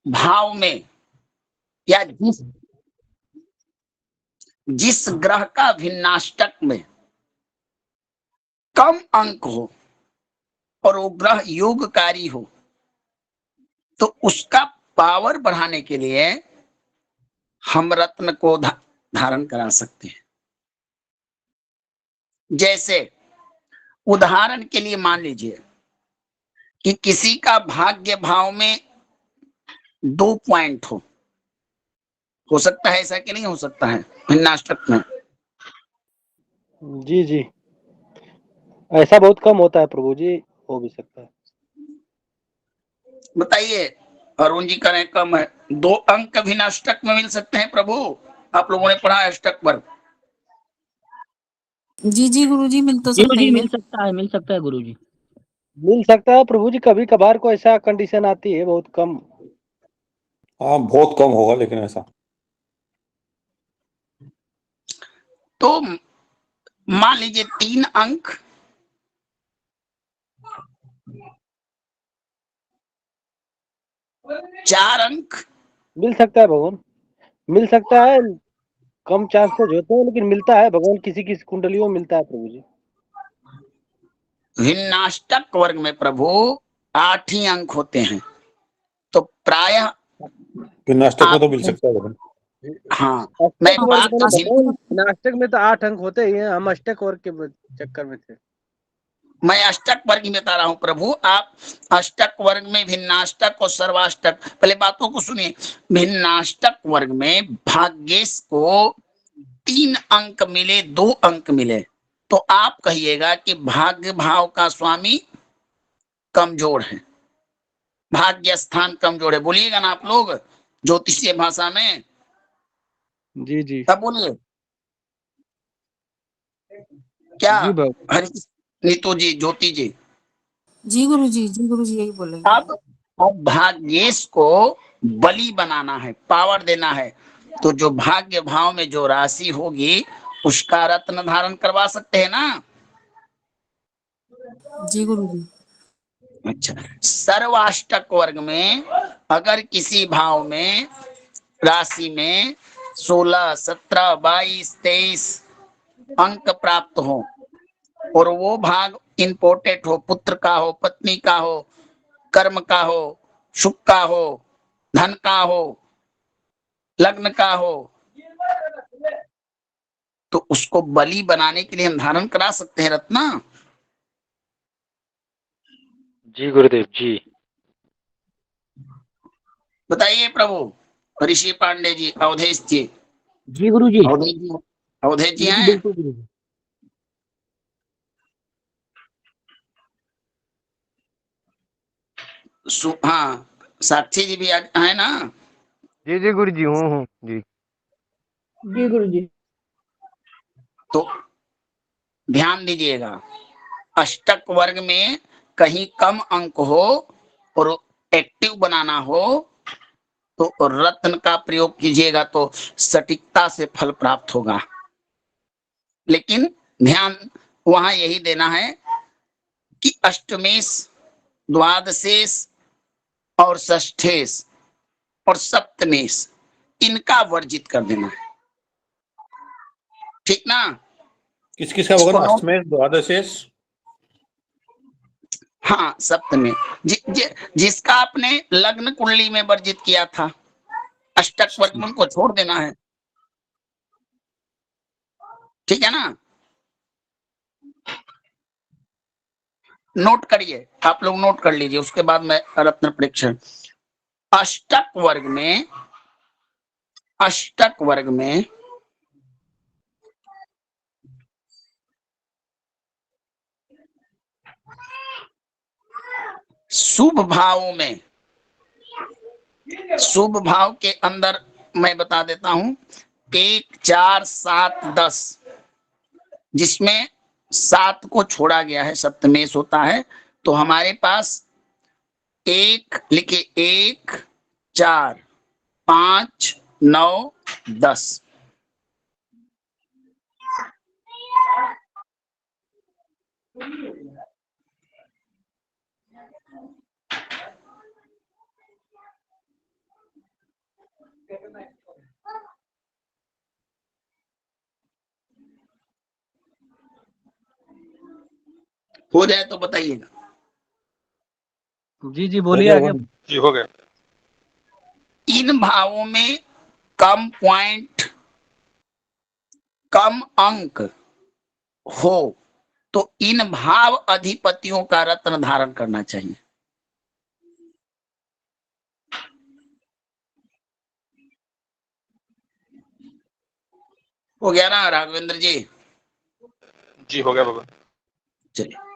भाव में या जिस ग्रह का भिन्नाष्टक में कम अंक हो और वो ग्रह योगकारी हो, तो उसका पावर बढ़ाने के लिए हम रत्न को धारण करा सकते हैं। जैसे उदाहरण के लिए मान लीजिए कि किसी का भाग्य भाव में 2 पॉइंट हो सकता है ऐसा कि नहीं हो सकता है भिन्नाष्टक में? जी जी, ऐसा बहुत कम होता है प्रभु जी, हो भी सकता है। बताइए, अरुण जी करें कम है, 2 अंक भिन्नाष्टक में मिल सकते हैं प्रभु? आप लोगों ने पढ़ा अष्टक वर्ग? जी जी गुरुजी, मिल तो सकता है, मिल सकता है गुरुजी, मिल सकता है प्रभु जी, कभी कभार को ऐसा कंडीशन आती है, बहुत कम। हाँ बहुत कम होगा लेकिन ऐसा। तो मान लीजिए 3 अंक, 4 अंक मिल सकता है भगवान, मिल सकता है, कम चांसेस होते हैं लेकिन मिलता है भगवान, किसी किसी कुंडलियों में मिलता है प्रभु जी। भिन्नाष्टक वर्ग में प्रभु 8 ही अंक होते हैं, तो प्रायः भिन्नाष्टक में तो मिल सकता है लेकिन। हाँ, मैं बात नास्तिक में तो 8 अंक होते ही हैं, हम अष्टक वर्ग के चक्कर में थे। मैं अष्टक वर्ग में बता रहा हूं प्रभु, आप अष्टक वर्ग में भिन्नाष्टक और सर्वाष्टक, पहले बातों को सुनिए। भिन्नाष्टक वर्ग में भाग्येश को 3 अंक मिले, 2 अंक मिले, तो आप कहिएगा कि भाग्य भाव का स्वामी कमजोर है, भाग्य स्थान कमजोर है। बोलिएगा ना आप लोग ज्योतिषीय भाषा में? जी जी, तब बोलिए क्या हरि नीतू जी, ज्योति जी? जी गुरुजी, यही बोलेंगे। अब भाग्येश को बलि बनाना है, पावर देना है, तो जो भाग्य भाव में जो राशि होगी उसका रत्न धारण करवा सकते हैं ना? जी गुरुजी। अच्छा, सर्वाष्टक वर्ग में अगर किसी भाव में राशि में 16, 17, 22, 23 अंक प्राप्त हो और वो भाग इंपोर्टेड हो, पुत्र का हो, पत्नी का हो, कर्म का हो, सुख का हो, धन का हो, लग्न का हो, तो उसको बलि बनाने के लिए हम धारण करा सकते हैं रत्ना। जी गुरुदेव जी। बताइए प्रभु ऋषि पांडे जी, अवधेश जी। जी गुरुजी, अवधेश जी हैं? बिल्कुल गुरुजी। हाँ, साक्षी जी भी है ना? जी जी गुरुजी, हूँ जी। जी गुरुजी। तो ध्यान दीजिएगा, अष्टक वर्ग में कहीं कम अंक हो और एक्टिव बनाना हो तो रत्न का प्रयोग कीजिएगा तो सटीकता से फल प्राप्त होगा। लेकिन ध्यान वहां यही देना है कि अष्टमेश, द्वादशेश और षष्ठेश और सप्तमेश इनका वर्जित कर देना है, ठीक ना? किस किस का भगवान? अष्टमेश, द्वादशेश, हाँ सप्तमी, जिसका आपने लग्न कुंडली में वर्जित किया था, अष्टक वर्ग में उनको छोड़ देना है, ठीक है ना? नोट करिए, आप लोग नोट कर लीजिए, उसके बाद मैं रत्न परीक्षण। अष्टक वर्ग में शुभ भावों में, शुभ भाव के अंदर मैं बता देता हूं, 1, 4, 7, 10, जिसमें 7 को छोड़ा गया है, सप्तमेश होता है, तो हमारे पास 1 लिखे, 1, 4, 5, 9, 10। हो जाए तो बताइएगा। जी जी हो बोलिए गया आगे। भगवान जी, हो गया। इन भावों में कम पॉइंट, कम अंक हो तो इन भाव अधिपतियों का रत्न धारण करना चाहिए। हो गया ना राघवेंद्र जी? जी हो गया भगवान। चलिए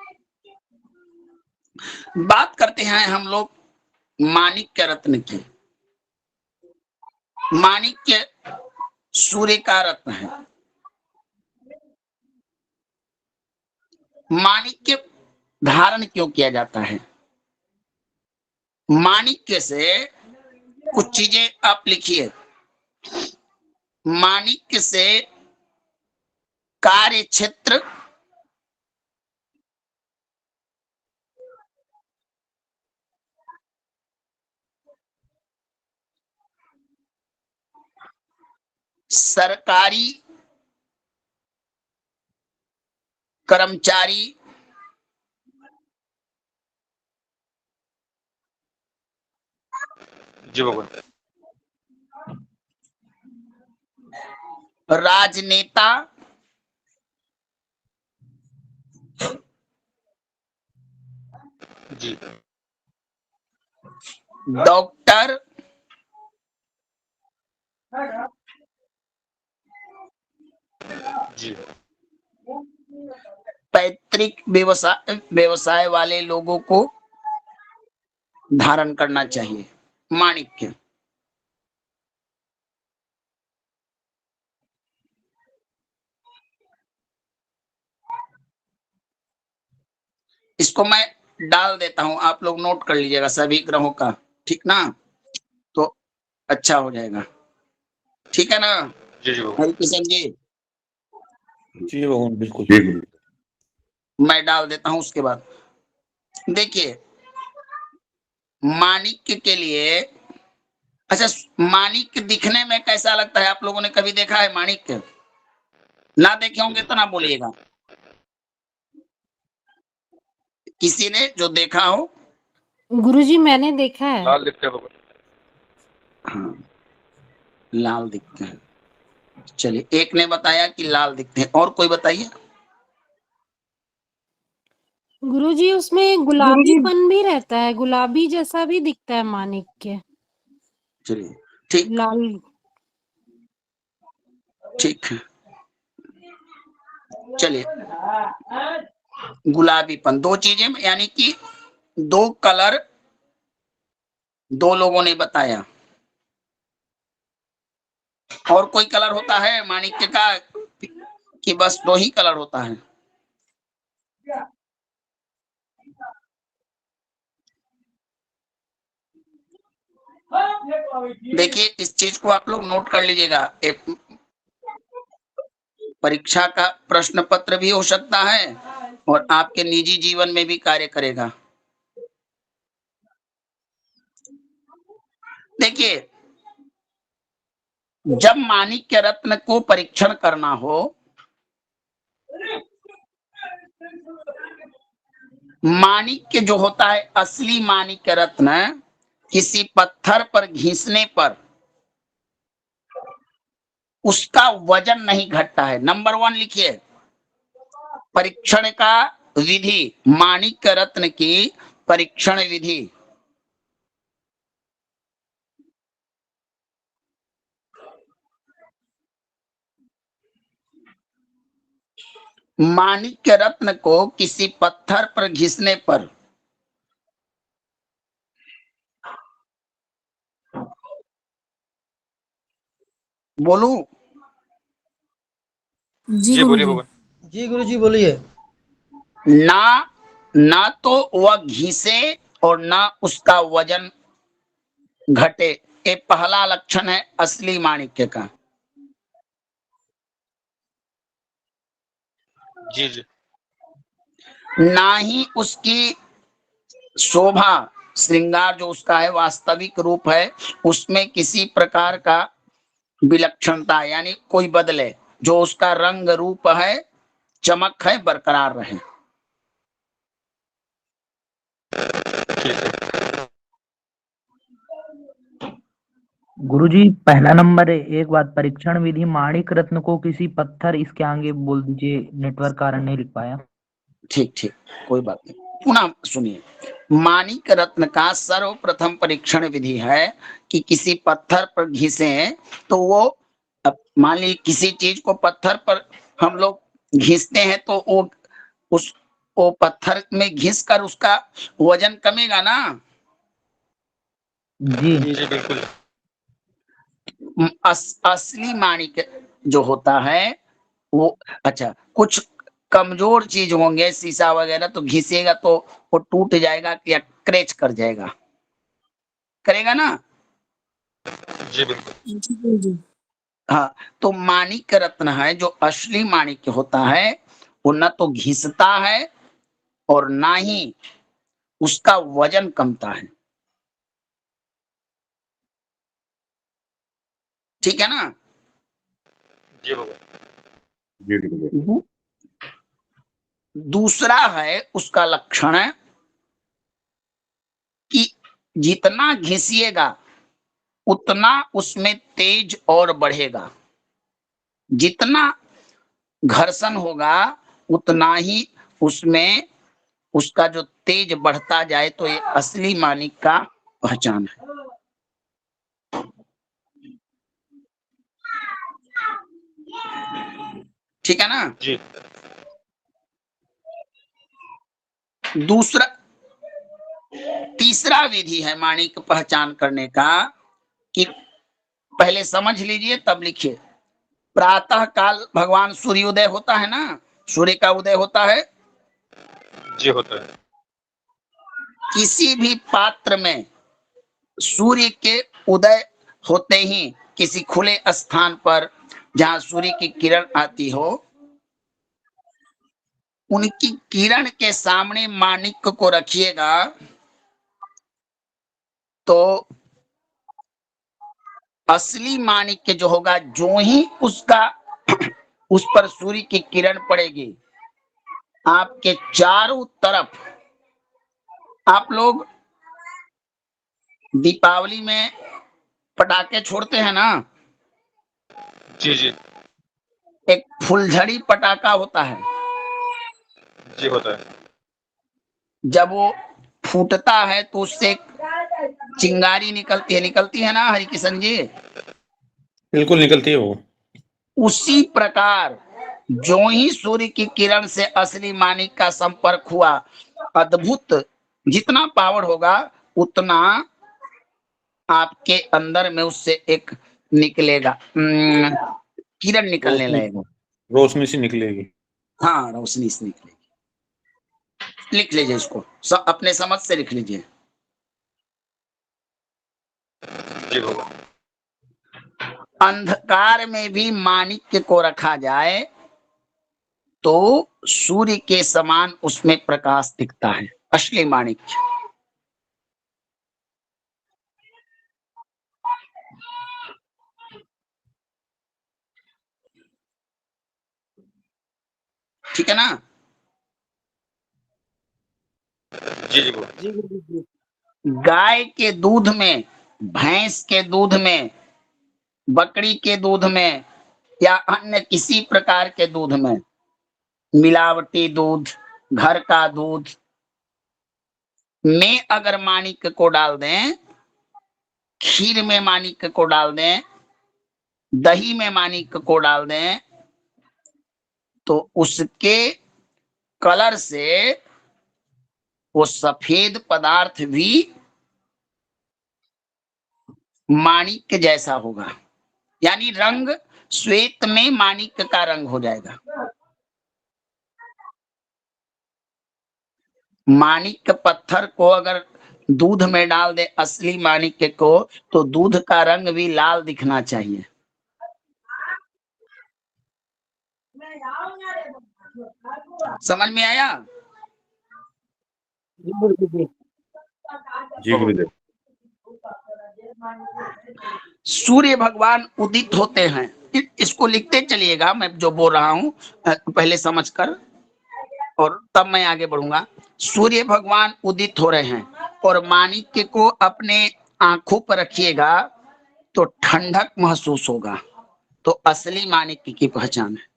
बात करते हैं हम लोग माणिक्य रत्न की। माणिक्य सूर्य का रत्न है। माणिक्य धारण क्यों किया जाता है? माणिक्य से कुछ चीजें आप लिखिए। माणिक्य से कार्य क्षेत्र, सरकारी कर्मचारी, जी भगवान। राजनेता, जी डॉक्टर, जी पैतृक व्यवसाय वाले लोगों को धारण करना चाहिए माणिक्य। इसको मैं डाल देता हूं, आप लोग नोट कर लीजिएगा सभी ग्रहों का, ठीक ना? तो अच्छा हो जाएगा, ठीक है ना जी जी भगवान। हरिकिशन जी? जी भगवान बिल्कुल। मैं डाल देता हूं। उसके बाद देखिए माणिक्य के लिए, अच्छा माणिक्य दिखने में कैसा लगता है? आप लोगों ने कभी देखा है माणिक्य? ना देखे होंगे तो ना बोलिएगा, किसी ने जो देखा हो। गुरुजी मैंने देखा है। लाल दिखते हैं भगवान। हाँ, लाल दिखते हैं। चलिए एक ने बताया कि लाल दिखते हैं, और कोई बताइए। गुरुजी उसमें गुलाबीपन भी रहता है, गुलाबी जैसा भी दिखता है माणिक्य। चलिए ठीक, लाल। ठीक है। चलिए गुलाबीपन, दो चीजें यानी कि दो कलर दो लोगों ने बताया। और कोई कलर होता है माणिक्य का कि बस दो ही कलर होता है? देखिए इस चीज को आप लोग नोट कर लीजिएगा। एक परीक्षा का प्रश्न पत्र भी हो सकता है और आपके निजी जीवन में भी कार्य करेगा। देखिए जब माणिक्य रत्न को परीक्षण करना हो, माणिक्य जो होता है असली माणिक्य रत्न किसी पत्थर पर घिसने पर उसका वजन नहीं घटता है। नंबर 1 लिखिए, परीक्षण का विधि, माणिक्य रत्न की परीक्षण विधि। माणिक्य रत्न को किसी पत्थर पर घिसने पर बोलूं? जी जी बोलिए गुरुजी। भगवान। जी गुरुजी बोलिए। ना ना तो वह घिसे और ना उसका वजन घटे। ये पहला लक्षण है असली माणिक्य का। जी जी ना ही उसकी शोभा श्रृंगार जो उसका है वास्तविक रूप है, उसमें किसी प्रकार का विलक्षणता यानी कोई बदले, जो उसका रंग रूप है, चमक है, बरकरार रहे। ठीक है। गुरुजी पहला नंबर है, एक बात, परीक्षण विधि माणिक रत्न को किसी पत्थर, इसके आगे बोल दीजिए, नेटवर्क कारण नहीं लिख पाया। ठीक ठीक, कोई बात नहीं, पुनः सुनिए। माणिक रत्न का सर्वप्रथम परीक्षण विधि है कि किसी पत्थर पर घिसे तो वो, अब मान लीजिए किसी चीज को पत्थर पर हम लोग घिसते हैं तो वो पत्थर में घिस कर उसका वजन कमेगा ना। जी जी बिल्कुल। असली माणिक जो होता है वो, अच्छा, कुछ कमजोर चीज होंगे, शीशा वगैरह, तो घिसेगा तो वो टूट जाएगा या क्रैच कर जाएगा, करेगा ना। जी बिल्कुल। हाँ, तो माणिक रत्न है जो असली माणिक होता है, वो न तो घिसता है और ना ही उसका वजन कमता है। ठीक है ना। जी भगवान। जी बिल्कुल। दू- दूसरा है उसका लक्षण है कि जितना घिसिएगा उतना उसमें तेज और बढ़ेगा, जितना घर्षण होगा उतना ही उसमें उसका जो तेज बढ़ता जाए, तो ये असली माणिक का पहचान है। ठीक है ना। जी दूसरा, तीसरा विधि है माणिक पहचान करने का कि पहले समझ लीजिए तब लिखिए। प्रातः काल भगवान सूर्योदय होता है ना, सूर्य का उदय होता है। जी होता है। किसी भी पात्र में सूर्य के उदय होते ही किसी खुले स्थान पर जहां सूर्य की किरण आती हो, उनकी किरण के सामने माणिक को रखिएगा तो असली माणिक्य जो होगा, जो ही उसका उस पर सूर्य की किरण पड़ेगी, आपके चारों तरफ, आप लोग दीपावली में पटाखे छोड़ते हैं ना, जी जी। एक फुलझड़ी पटाखा होता है, जी होता है। जब वो फूटता है तो उससे एक चिंगारी निकलती है ना हरि किशन जी। बिल्कुल निकलती है वो। उसी प्रकार जो ही सूर्य की किरण से असली माणिक का संपर्क हुआ, अद्भुत, जितना पावर होगा उतना आपके अंदर में उससे एक निकलेगा, किरण निकलने रोशनी, लगेगा। रोशनी सी निकलेगी। हाँ, रोशनी से निकलेगी। लिख लीजिए इसको, अपने समझ से लिख लीजिए। जी भगवान। अंधकार में भी माणिक्य को रखा जाए तो सूर्य के समान उसमें प्रकाश दिखता है, असली माणिक्य। ठीक है ना। जी जी भगवान। जी गुरु जी। गाय के दूध में, भैंस के दूध में, बकरी के दूध में या अन्य किसी प्रकार के दूध में, मिलावटी दूध, घर का दूध में अगर माणिक्य को डाल दें, खीर में माणिक्य को डाल दें, दही में माणिक्य को डाल दें, तो उसके कलर से वो सफेद पदार्थ भी माणिक्य जैसा होगा, यानी रंग श्वेत में माणिक्य का रंग हो जाएगा। माणिक्य पत्थर को अगर दूध में डाल दे असली माणिक्य को, तो दूध का रंग भी लाल दिखना चाहिए। समझ में आया। जी गुरु जी। जी गुरुदेव। सूर्य भगवान उदित होते हैं, इसको लिखते चलिएगा, मैं जो बोल रहा हूं पहले समझकर, और तब मैं आगे बढ़ूंगा। सूर्य भगवान उदित हो रहे हैं और माणिक्य को अपने आंखों पर रखिएगा तो ठंडक महसूस होगा, तो असली माणिक्य की पहचान है।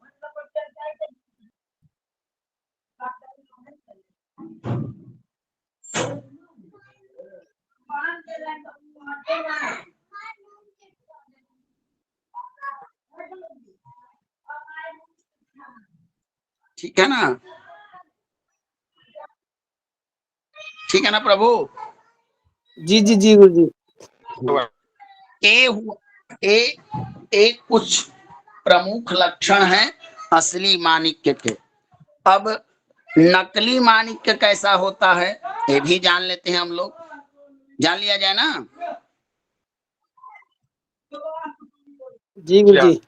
ठीक है ना, ठीक है ना प्रभु। जी जी जी गुरु जी। एक कुछ प्रमुख लक्षण है असली माणिक्य के। अब नकली माणिक्य कैसा होता है ये भी जान लेते हैं हम लोग, जान लिया जाए ना। जी गुरु जी।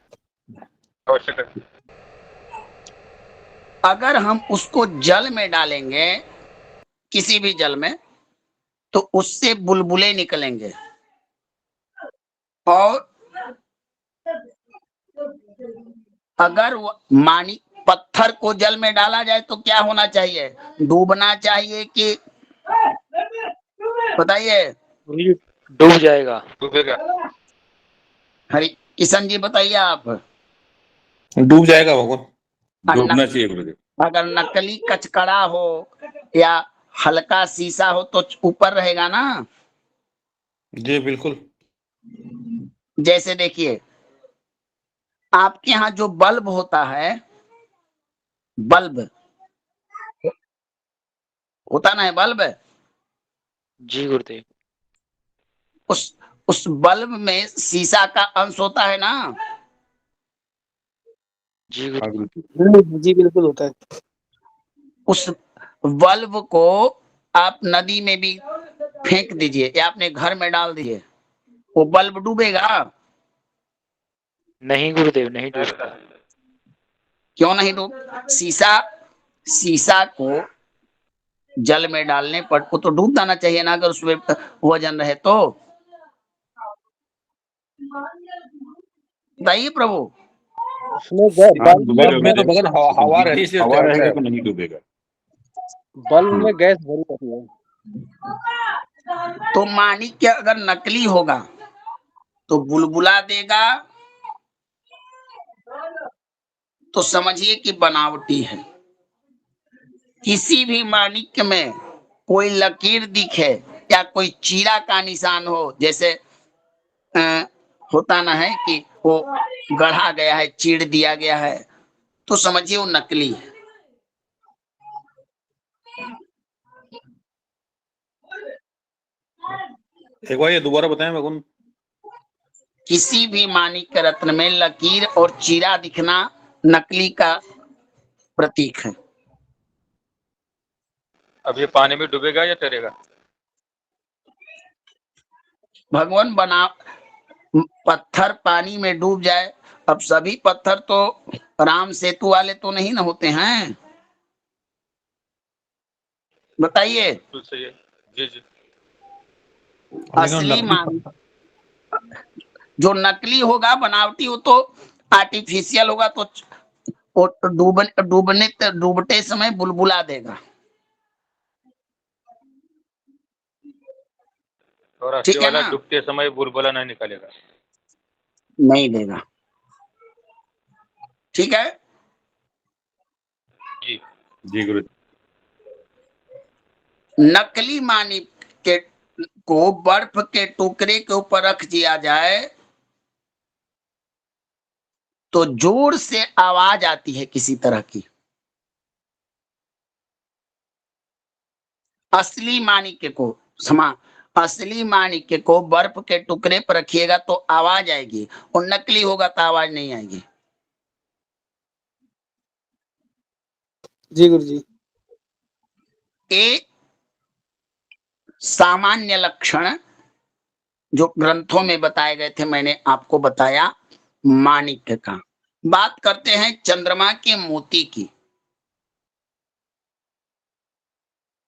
आवश्यक है। अगर हम उसको जल में डालेंगे, किसी भी जल में, तो उससे बुलबुले निकलेंगे, और अगर माणिक पत्थर को जल में डाला जाए तो क्या होना चाहिए, डूबना चाहिए कि, बताइए। गुरु जी डूब जाएगा। डूबेगा। हरि किशन जी बताइए आप। डूब जाएगा भगवान। डूबना चाहिए गुरुदेव। अगर नकली कचकड़ा हो या हल्का शीशा हो तो ऊपर रहेगा ना। जी बिल्कुल। जैसे देखिए, आपके यहाँ जो बल्ब होता है, बल्ब होता ना है, बल्ब, जी गुरुदेव। उस बल्ब में शीशा का अंश होता है ना। जी हाँ गुरु गुरुदेव। जी बिल्कुल होता है। उस बल्ब को आप नदी में भी फेंक दीजिए या अपने घर में डाल दीजिए, वो बल्ब डूबेगा? नहीं गुरुदेव नहीं डूबता। क्यों नहीं डूब? शीशा को जल में डालने पर वो तो डूब जाना चाहिए ना, अगर उसमें वजन रहे तो। बताइए प्रभु। उसमें हाँ डूबेगा बल्ब में तो गुरुदेव। भगत हवा रही से हवा तैरता रहेगा है। तो नहीं डूबेगा। बल्ब में गैस भरी रहती है। तो माणिक्य अगर नकली होगा तो बुलबुला देगा, तो समझिए कि बनावटी है। किसी भी माणिक्य में कोई लकीर दिखे या कोई चीरा का निशान हो, जैसे होता ना है कि वो गढ़ा गया है, चीड़ दिया गया है, तो समझिए वो नकली है। एक बार ये दोबारा बताएं भगवान। किसी भी माणिक्य रत्न में लकीर और चीरा दिखना नकली का प्रतीक है। अब ये पानी में डूबेगा या तैरेगा? भगवान बना पत्थर पानी में डूब जाए, अब सभी पत्थर तो राम सेतु वाले तो नहीं ना होते हैं, बताइए। बिल्कुल सही है। जी जी। असली मान जो नकली होगा, बनावटी हो तो आर्टिफिशियल होगा, तो वो डूबते समय बुलबुला देगा। और असली ठीक है वाला ना, डूबते समय बुलबुला नहीं निकालेगा। नहीं देगा। ठीक है। जी जी गुरुदेव। नकली मानिक के को बर्फ के टुकड़े के ऊपर रख दिया जाए तो जोर से आवाज आती है किसी तरह की। असली माणिक्य को असली माणिक्य को बर्फ के टुकड़े पर रखिएगा तो आवाज आएगी, और नकली होगा तो आवाज नहीं आएगी। जी गुरु जी। एक सामान्य लक्षण जो ग्रंथों में बताए गए थे, मैंने आपको बताया माणिक्य का। बात करते हैं चंद्रमा के मोती की।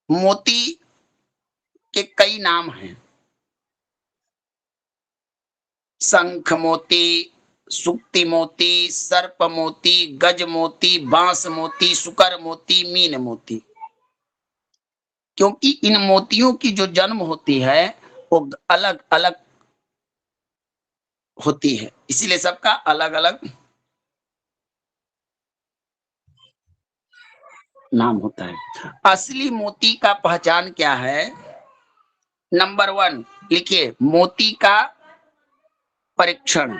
मोती उसके कई नाम हैं। शंख मोती, सुक्ति मोती, सर्प मोती, गज मोती, बांस मोती, सुकर मोती, मीन मोती। क्योंकि इन मोतियों की जो जन्म होती है वो अलग अलग होती है, इसीलिए सबका अलग अलग नाम होता है। असली मोती का पहचान क्या है? नंबर 1 लिखिए, मोती का परीक्षण।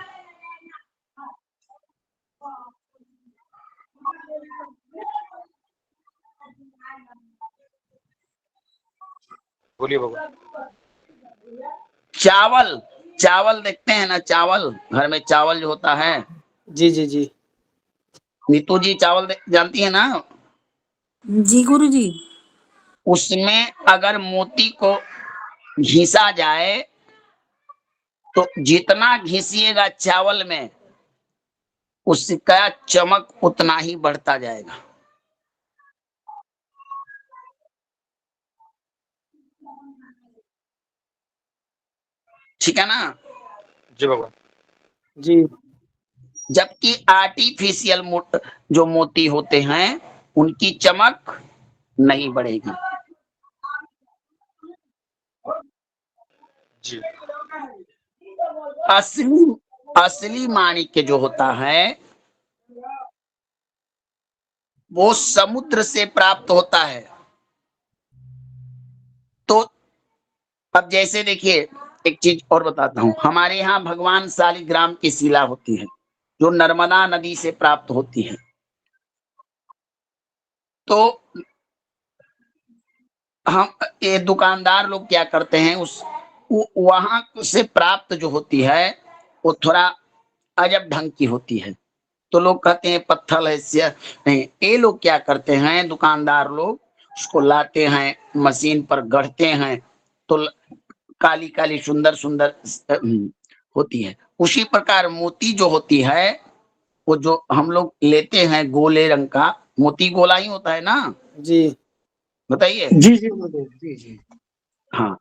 बोलिए बाबा। चावल, चावल देखते हैं ना, चावल घर में चावल जो होता है, जी जी जी। नीतू जी चावल जानती है ना? जी गुरुजी। उसमें अगर मोती को घिसा जाए तो जितना घिसिएगा चावल में उसका चमक उतना ही बढ़ता जाएगा। ठीक है ना? जी बाबा। जी जबकि आर्टिफिशियल जो मोती होते हैं उनकी चमक नहीं बढ़ेगी। जी असली असली माणिक्य जो होता है वो समुद्र से प्राप्त होता है। तो अब जैसे देखिए, एक चीज और बताता हूं, हमारे यहाँ भगवान शालिग्राम की शिला होती है जो नर्मदा नदी से प्राप्त होती है। तो हम ये दुकानदार लोग क्या करते हैं, वहां से प्राप्त जो होती है वो थोड़ा अजब ढंग की होती है, तो लोग कहते हैं पत्थर है नहीं। ये लोग क्या करते हैं, दुकानदार लोग उसको लाते हैं, मशीन पर गढ़ते हैं, तो काली काली सुंदर सुंदर होती है। उसी प्रकार मोती जो होती है वो जो हम लोग लेते हैं गोले रंग का मोती, गोला ही होता है ना? जी बताइए। जी जी गुरुदेव, जी जी। हाँ,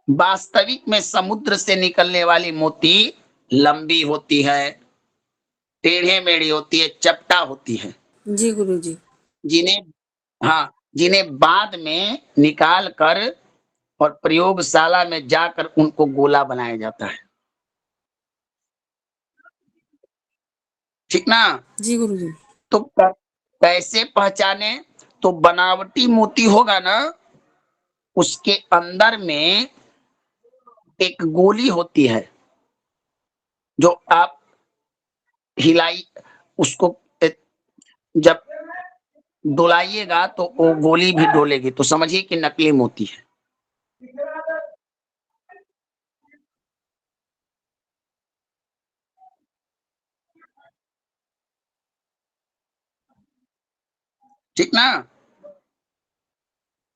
वास्तविक में समुद्र से निकलने वाली मोती लंबी होती है, टेढ़े मेढ़ी होती है, चपटा होती है, जी गुरुजी। जिन्हें हाँ जिन्हें बाद में निकाल कर और प्रयोगशाला में जाकर उनको गोला बनाया जाता है। ठीक ना? जी गुरुजी। तो कैसे पहचाने? तो बनावटी मोती होगा ना, उसके अंदर में एक गोली होती है जो आप हिलाई उसको जब डोलाइएगा तो वो गोली भी डोलेगी, तो समझिए कि नकली मोती है। ठीक ना?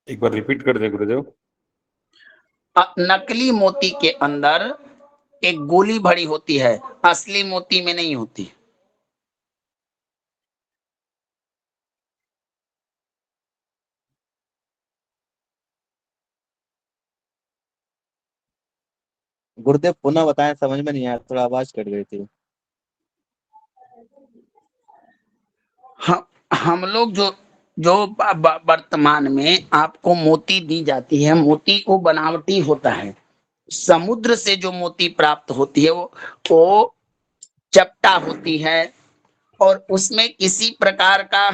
एक बार रिपीट कर दे गुरुदेव। नकली मोती के अंदर एक गोली भरी होती है, असली मोती में नहीं होती। गुरुदेव पुनः बताएं, समझ में नहीं आया, थोड़ा आवाज कट गई थी। हम लोग जो जो वर्तमान में आपको मोती दी जाती है, मोती वो बनावटी होता है। समुद्र से जो मोती प्राप्त होती है वो चपटा होती है और उसमें किसी प्रकार का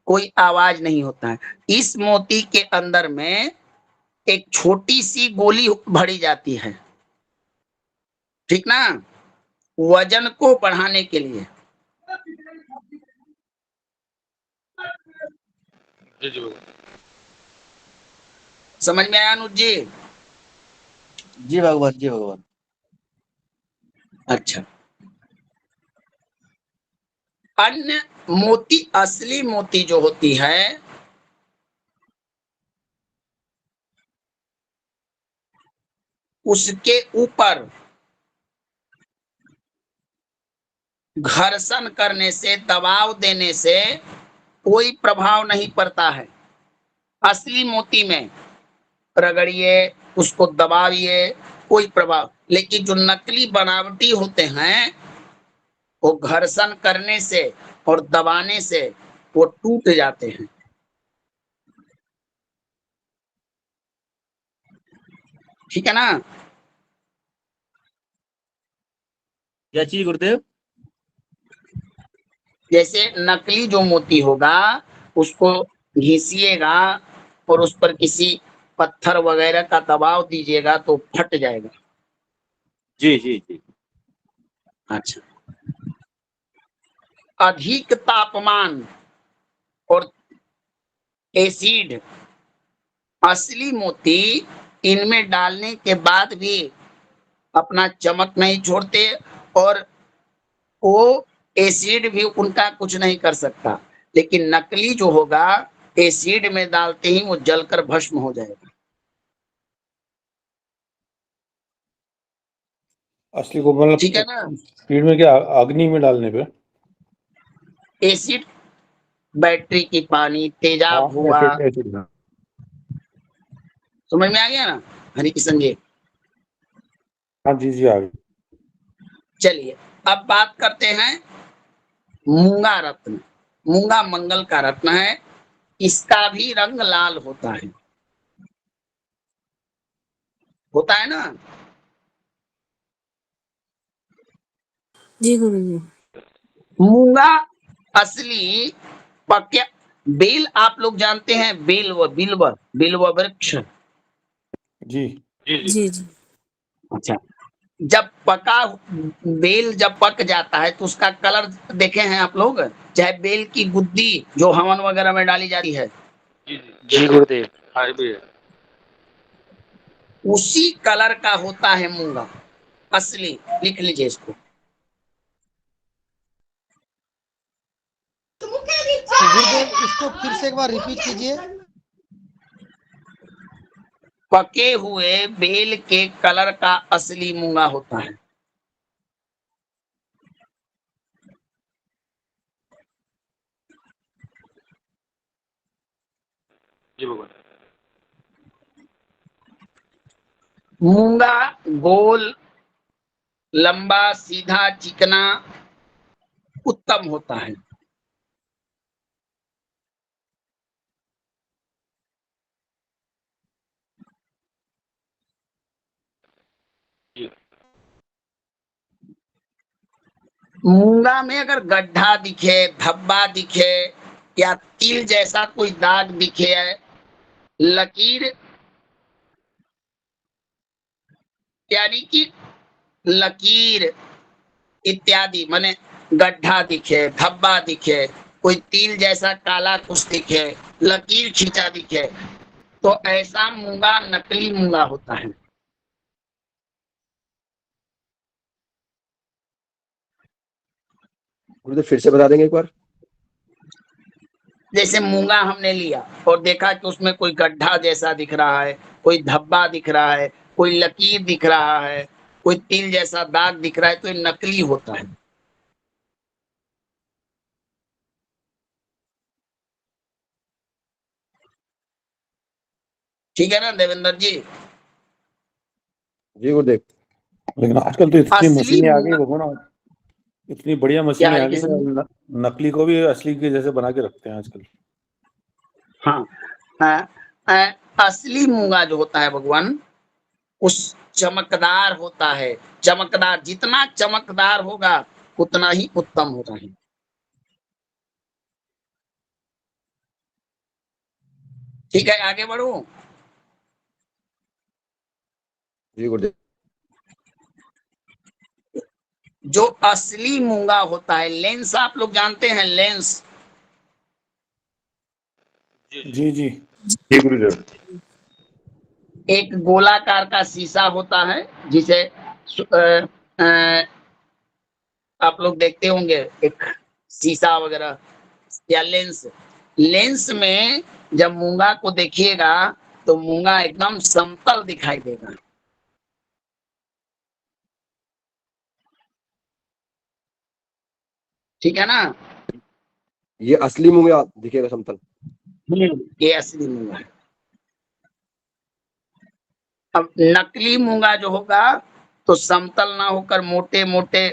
कोई आवाज नहीं होता है। इस मोती के अंदर में एक छोटी सी गोली भरी जाती है, ठीक ना, वजन को बढ़ाने के लिए। जी जी बाबा। समझ में आया अनुज जी? जी भगवान, जी भगवान। अच्छा, अन्य मोती, असली मोती जो होती है उसके ऊपर घर्षण करने से, दबाव देने से कोई प्रभाव नहीं पड़ता है। असली मोती में रगड़िए, उसको दबाइए, कोई प्रभाव। लेकिन जो नकली बनावटी होते हैं वो घर्षण करने से और दबाने से वो टूट जाते हैं। ठीक है ना? क्या चीज गुरुदेव? जैसे नकली जो मोती होगा उसको घिसिएगा और उस पर किसी पत्थर वगैरह का दबाव दीजिएगा तो फट जाएगा। जी जी जी। अच्छा, अधिक तापमान और एसिड, असली मोती इनमें डालने के बाद भी अपना चमक नहीं छोड़ते और वो एसिड भी उनका कुछ नहीं कर सकता। लेकिन नकली जो होगा एसिड में डालते ही वो जलकर भस्म हो जाएगा। असली को मतलब ठीक है ना? स्पीड में क्या, अग्नि में डालने पे? एसिड, बैटरी की पानी, हाँ, तेजाब हुआ, एसिड में। समझ में आ गया ना हरि किशन जी? हाँ जी जी, आ गई। चलिए अब बात करते हैं मूंगा रत्न। मूंगा मंगल का रत्न है, इसका भी रंग लाल होता है। होता है ना? जी गुरुजी। मूंगा असली पक्या बेल, आप लोग जानते हैं बेल, बिल्व, बिल्व वृक्ष। जी जी जी जी जी। अच्छा, जब पका बेल जब पक जाता है तो उसका कलर देखे हैं आप लोग? चाहे बेल की गुद्दी जो हवन वगैरह में डाली जाती है, जी जी जी गुरुदेव। हाँ ये भी है। उसी कलर का होता है मूंगा असली। लिख लीजिए इसको। गुरुदेव इसको फिर से एक बार रिपीट कीजिए। पके हुए बेल के कलर का असली मूंगा होता है। जी भगवान। मूंगा गोल, लंबा, सीधा, चिकना, उत्तम होता है। जी मूंगा में अगर गड्ढा दिखे, धब्बा दिखे या तिल जैसा कोई दाग दिखे, लकीर यानी कि लकीर इत्यादि, माने गड्ढा दिखे, धब्बा दिखे, कोई तिल जैसा काला कुछ दिखे, लकीर खींचा दिखे, तो ऐसा मूंगा नकली मूंगा होता है। गुरुदेव फिर से बता देंगे एक बार? जैसे मूंगा हमने लिया और देखा कि उसमें कोई गड्ढा जैसा दिख रहा है, कोई धब्बा दिख रहा है, कोई लकीर दिख रहा है, कोई तिल जैसा दाग दिख रहा है, तो ये नकली होता है। ठीक है ना देवेंद्र जी? जी गुरुदेव। लेकिन आजकल तो इतनी असली मशीनें आ गई मूंगा भगवान, इतनी बढ़िया क्या मशीनें है आ गई, किसमें? नकली को भी असली के जैसे बना के रखते हैं आजकल। हाँ, असली मूंगा जो होता है भगवान, उस चमकदार होता है। चमकदार, जितना चमकदार होगा उतना ही उत्तम होता है। ठीक है, आगे बढ़ू। जी गुरुदेव। जो असली मूंगा होता है, लेंस आप लोग जानते हैं, लेंस। जी जी जी जी जी गुरुदेव। एक गोलाकार का शीशा होता है जिसे आप लोग देखते होंगे, एक शीशा वगैरह या लेंस। लेंस में जब मूंगा को देखिएगा तो मूंगा एकदम समतल दिखाई देगा। ठीक है ना? ये असली मूंगा दिखेगा समतल। ये असली मूंगा है। अब नकली मूंगा जो होगा तो समतल ना होकर मोटे मोटे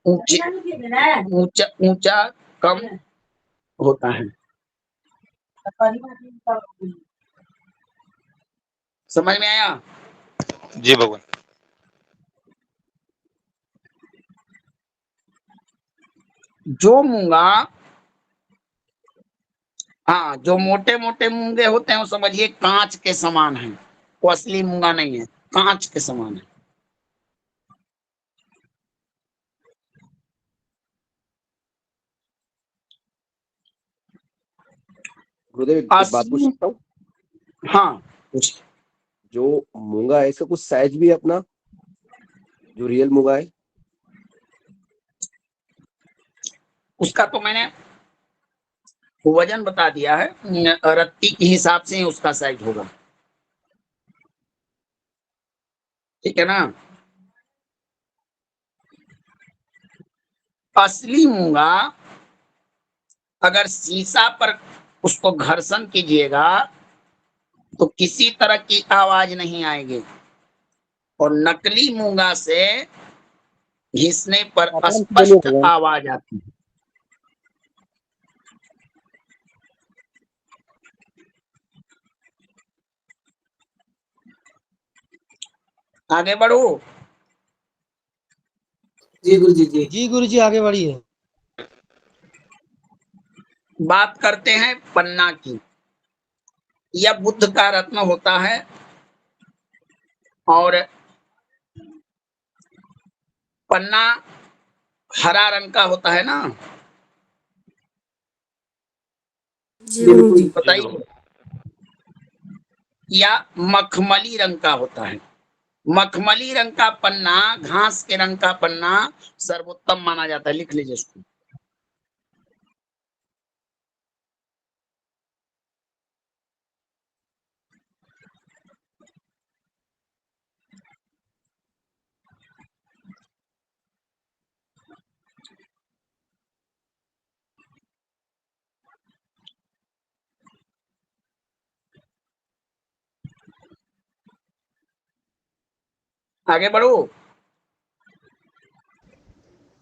ऊंचे ऊंचा ऊंचा कम होता है। समझ में आया? जी भगवान। जो मूंगा, हाँ, जो मोटे मोटे मूंगे होते हैं वो समझिए कांच के समान है, वो असली मूंगा नहीं है, कांच के समान है। गुरुदेव एक बात पूछ असली, सकता हूँ? हाँ कुछ जो मूंगा है इसका कुछ साइज भी है अपना, जो रियल मूंगा है? उसका तो मैंने वजन बता दिया है, रत्ती के हिसाब से ही उसका साइज होगा, ठीक है ना। असली मूंगा अगर शीशा पर उसको घर्षण कीजिएगा तो किसी तरह की आवाज नहीं आएगी, और नकली मूंगा से घिसने पर आराम से बोलिए स्पष्ट भगवान। आवाज आती है। आगे बढ़ो। जी गुरु जी। जी गुरु जी आगे बढ़िए। बात करते हैं पन्ना की। यह बुद्ध का रत्न होता है, और पन्ना हरा रंग का होता है ना, जी गुरु जी। बताइए, या मखमली रंग का होता है। मखमली रंग का पन्ना, घास के रंग का पन्ना सर्वोत्तम माना जाता है, लिख लीजिए इसको। आगे बढ़ो।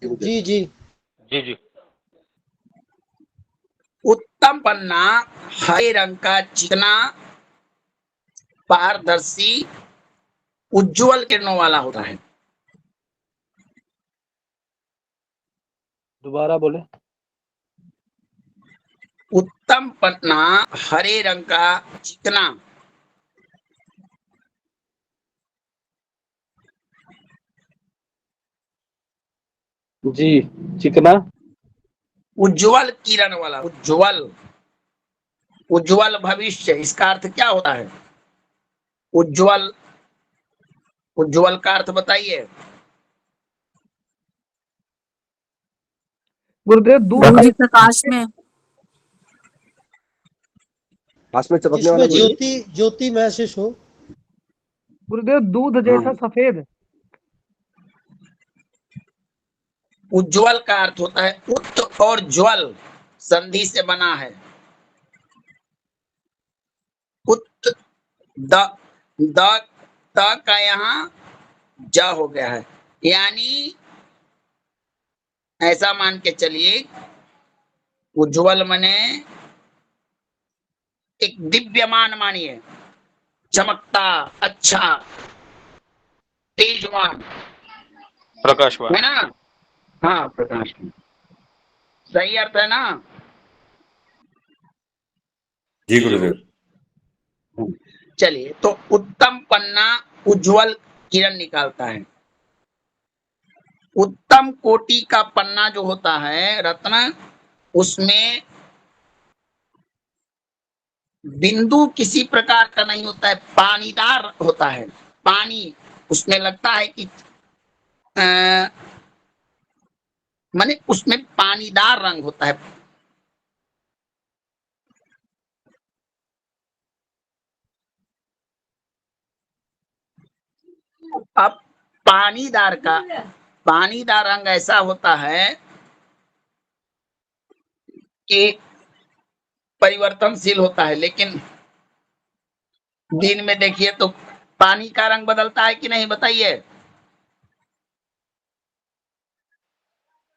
जी जी। जी जी। उत्तम पन्ना हरे रंग का चिकना, पारदर्शी, उज्जवल किरणों वाला होता है। दोबारा बोले। उत्तम पन्ना हरे रंग का चिकना, जी, चिकना, उज्जवल किरण वाला, उज्जवल, उज्जवल भविष्य, इसका अर्थ क्या होता है? उज्जवल, उज्जवल का अर्थ बताइए। गुरुदेव दूध गुरु जी प्रकाश में। पास में चमकने जिसमें वाला गुरुदेव? ज्योति ज्योति महसूस हो। गुरुदेव दूध जैसा सफेद। उज्जवल का अर्थ होता है उत्त और ज्वल संधि से बना है। उत्त, द द त का यहाँ ज हो गया है, यानी ऐसा मान के चलिए उज्जवल मने एक दिव्यमान मानिए, चमकता, अच्छा, तेजवान, प्रकाशवान। है ना। हाँ प्रकाश, सही अर्थ है ना। जी गुरुदेव। चलिए, तो उत्तम पन्ना उज्जवल किरण निकालता है। उत्तम कोटि का पन्ना जो होता है रत्न, उसमें बिंदु किसी प्रकार का नहीं होता है, पानीदार होता है। पानी उसमें लगता है कि माने उसमें पानीदार रंग होता है। अब पानीदार रंग ऐसा होता है कि परिवर्तनशील होता है, लेकिन दिन में देखिए तो पानी का रंग बदलता है कि नहीं बताइए?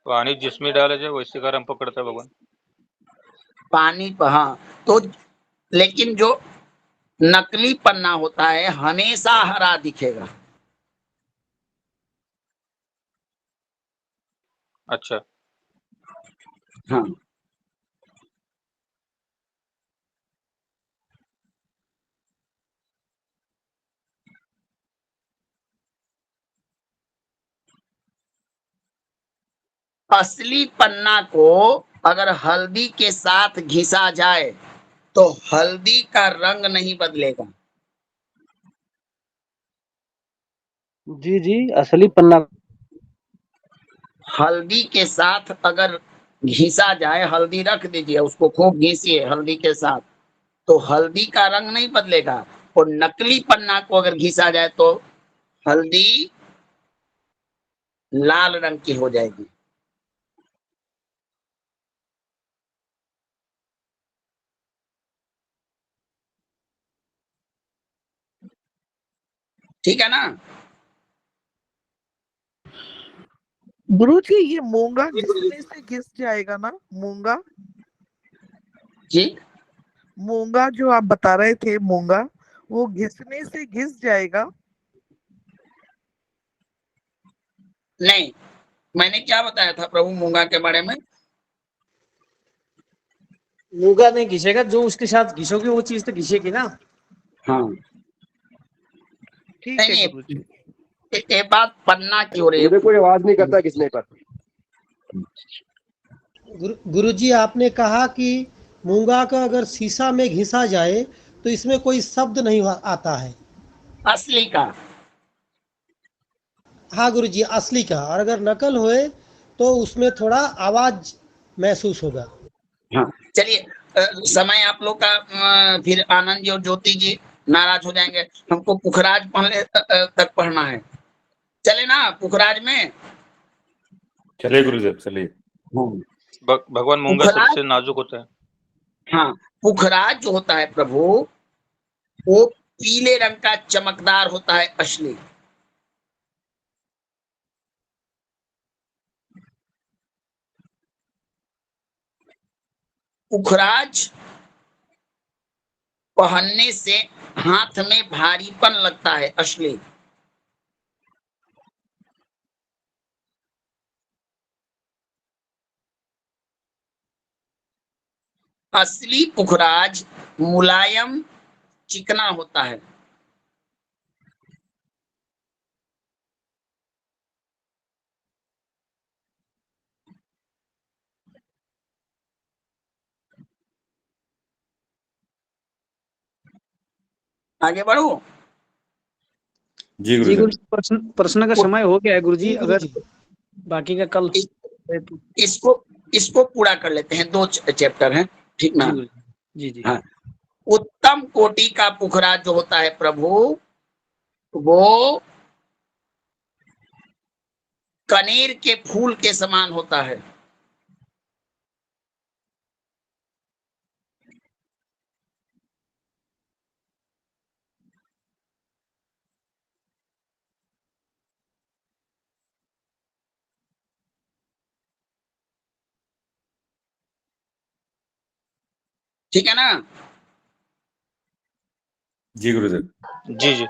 पानी जिसमें डाला जाए वैसे का रंग पकड़ता है भगवान। पानी हाँ, तो लेकिन जो नकली पन्ना होता है हमेशा हरा दिखेगा। अच्छा। हाँ, असली पन्ना को अगर हल्दी के साथ घिसा जाए तो हल्दी का रंग नहीं बदलेगा। जी जी, असली पन्ना हल्दी के साथ अगर घिसा जाए, हल्दी रख दीजिए, उसको खूब घिसिए हल्दी के साथ, तो हल्दी का रंग नहीं बदलेगा। और नकली पन्ना को अगर घिसा जाए तो हल्दी लाल रंग की हो जाएगी। ठीक है ना? गुरु जी ये मूंगा घिसने से घिस जाएगा ना? मूंगा जी, मूंगा जो आप बता रहे थे, मूंगा वो घिसने से घिस जाएगा? नहीं, मैंने क्या बताया था प्रभु मूंगा के बारे में? मूंगा नहीं घिसेगा, जो उसके साथ घिसोगे वो चीज तो घिसेगी ना। हाँ, ठीक नहीं है नहीं, गुरु जी। ये बात पन्ना की हो रही है। गुरुदेव कोई आवाज नहीं करता घिसने पर। गुरुजी आपने कहा कि मूंगा का अगर शीशा में घिसा जाए तो इसमें कोई शब्द नहीं आता है। असली का। हाँ गुरुजी, असली का। और अगर नकल होए तो उसमें थोड़ा आवाज महसूस होगा। हाँ, चलिए, समय आप लोग का फिर आनंद जी और ज्योति जी नाराज हो जाएंगे। हमको पुखराज पहले तक पढ़ना है। चले ना पुखराज में? चलिए गुरुदेव चलिए। भगवान मूंगा पुखराज, सबसे नाजुक होता है। हाँ, पुखराज जो होता है प्रभु, वो पीले रंग का चमकदार होता है असली। पुखराज पहनने से हाथ में भारीपन लगता है असली। असली पुखराज मुलायम चिकना होता है। आगे बढ़ो। जी जी गुरुदेव। गुरुजी, प्रश्न का समय हो गया है गुरुजी। जी अगर गुरुजी। बाकी का कल इस, है तो। इसको इसको पूरा कर लेते हैं, 2 चैप्टर हैं, ठीक ना? जी गुरुजी, जी जी। हाँ, उत्तम कोटि का पुखराज जो होता है प्रभु, वो कनेर के फूल के समान होता है। ठीक है ना? जी गुरुदेव। जी जी।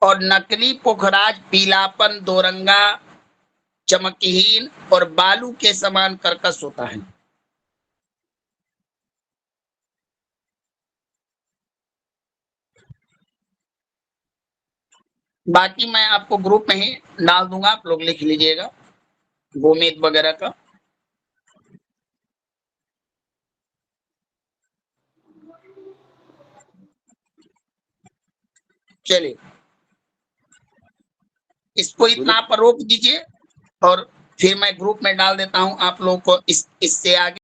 और नकली पुखराज पीलापन, दोरंगा, चमकहीन और बालू के समान कर्कश होता है। बाकी मैं आपको ग्रुप में ही डाल दूंगा, आप लोग लिख लीजिएगा गोमेद वगैरह का। चलिए, इसको इतना पर रोक दीजिए और फिर मैं ग्रुप में डाल देता हूं आप लोग को इससे आगे।